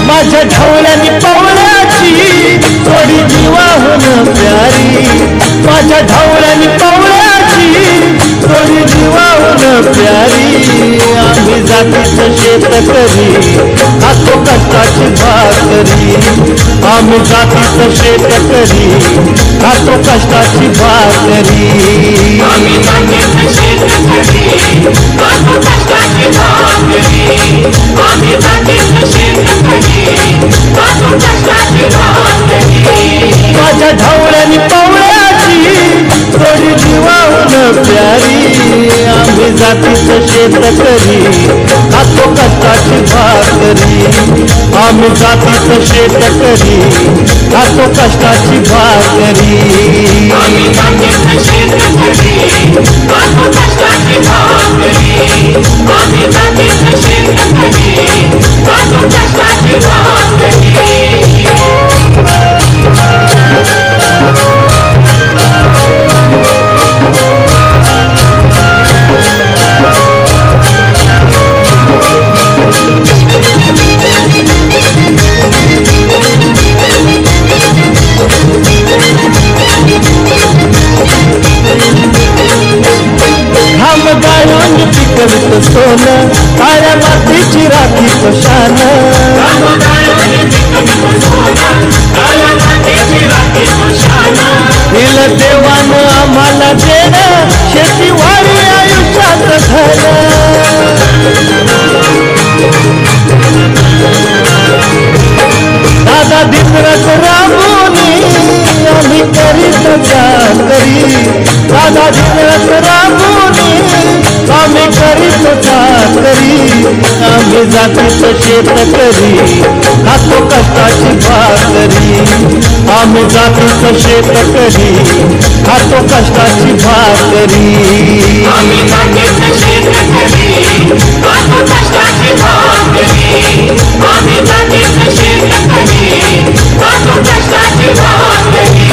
माझ्या ढवळ्यानी पवळ्याची थोडी जीवाहून प्यारी, माझ्या ढवळ्यानी पवळ्याची थोडी जीवाहून प्यारी। आम्ही जातीचं शेतकरी खातो कष्टाची भाकरी, आम्ही जातीचं शेतकरी खातो कष्टाची भाकरी। आम्ही जातीचं शेतकरी खातो कष्टाची भाकरी, आम्ही जातीचं शेतकरी खातो कष्टाची भाकरी। माझ्या ढवळ्यानी पवळ्याची थोडी जीवाहून प्यारी, आम्ही जातीचं शेतकरी खातो कष्टाची भाकरी, आम्ही जातीचं शेतकरी खातो कष्टाची भाकरी। आम्ही जातीचं शेतकरी खातो कष्टाची भाकरी, आम्ही जातीचं शेतकरी खातो कष्टाची भाकरी। घाम गाळून पिकवित सोनं, काळ्या मातीची राखी शान। दिलं देवानं आम्हाला देणं, शेतीवाडी आयुष्यात झालं। दादा दिवस राबूनी आम्ही करीत चाकरी, दादा दिवस राबूनी आम्ही करीत चाकरी। आम्ही जातीचं शेतकरी खातो कष्टाची भाकरी, आम्ही जातीचं शेतकरी खातो कष्टाची भाकरी। आम्ही जातीचं शेतकरी खातो कष्टाची भाकरी, आम्ही जातीचं शेतकरी खातो कष्टाची भाकरी।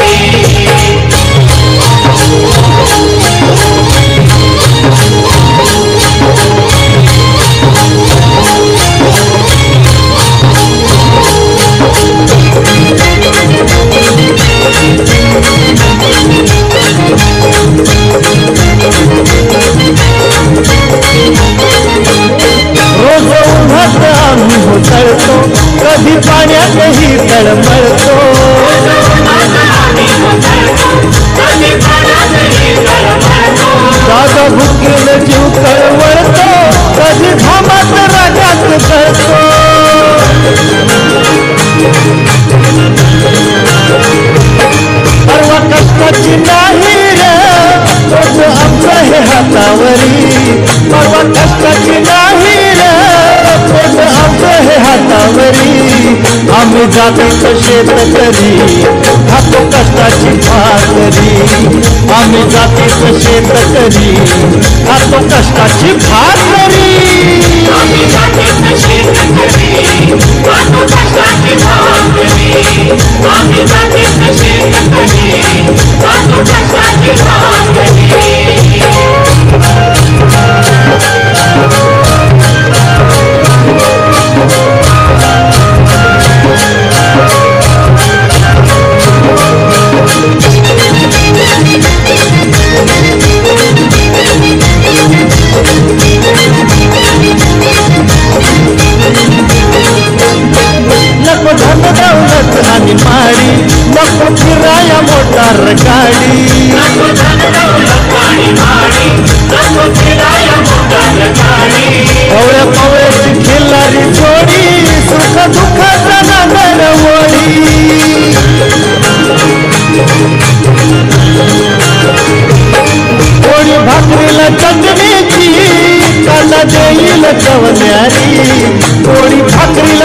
रोज उन्हात आम्ही होतळतो, कधी पाण्यातही तळमळतो। दादा भुकेल जीव कळवळतो, कधी घामात रागात कळतो। परवा कष्टाची नाही रे रोज आमचं हे हातावरी, परवा कष्टाची नाही रे रोज आमचं हे हातावरी। आम्ही जातीचं शेतकरी खातो कष्टाची भाकरी, आम्ही जातीचं शेतकरी खातो कष्टाची भाकरी। आम्ही जातीचं शेतकरी खातो कष्टाची भाकरी, आम्ही जातीचं शेतकरी खातो कष्टाची भाकरी। नको धन दौलत आणि माडी, नको फिराया मोटार गाडी। नको धन दौलत आणि माडी, नको फिराया मोटार गाडी। पवळ्या पवळ्याची खिल्लारी जोडी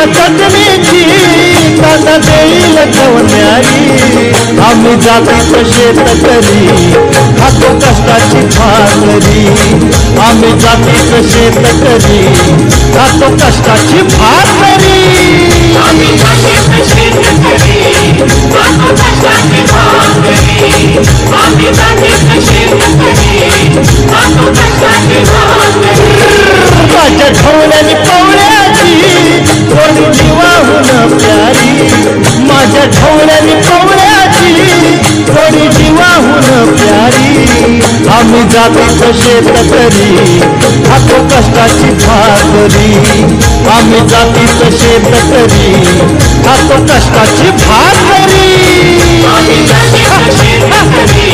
चटणीची कांदा देईल कवन्यारी आम्ही जातीच शेतकरी खातो कष्टाची भाकरी आम्ही जातीच शेतकरी खातो कष्टाची भाकरी आम्ही जातीच शेतकरी खातो कष्टाची भाकरी आम्ही जातीच शेतकरी खातो कष्टाची भाकरी माझ्या ढवळ्यानी पवळ्याची थोडी जीवाहून प्यारी माझ्या ढवळ्यानी पवळ्याची थोडी जीवाहून प्यारी आम्ही जातीच शेतकरी खातो कष्टाची भाकरी आम्ही जातीच शेतकरी खातो कष्टाची भाकरी आम्ही जातीच शेतकरी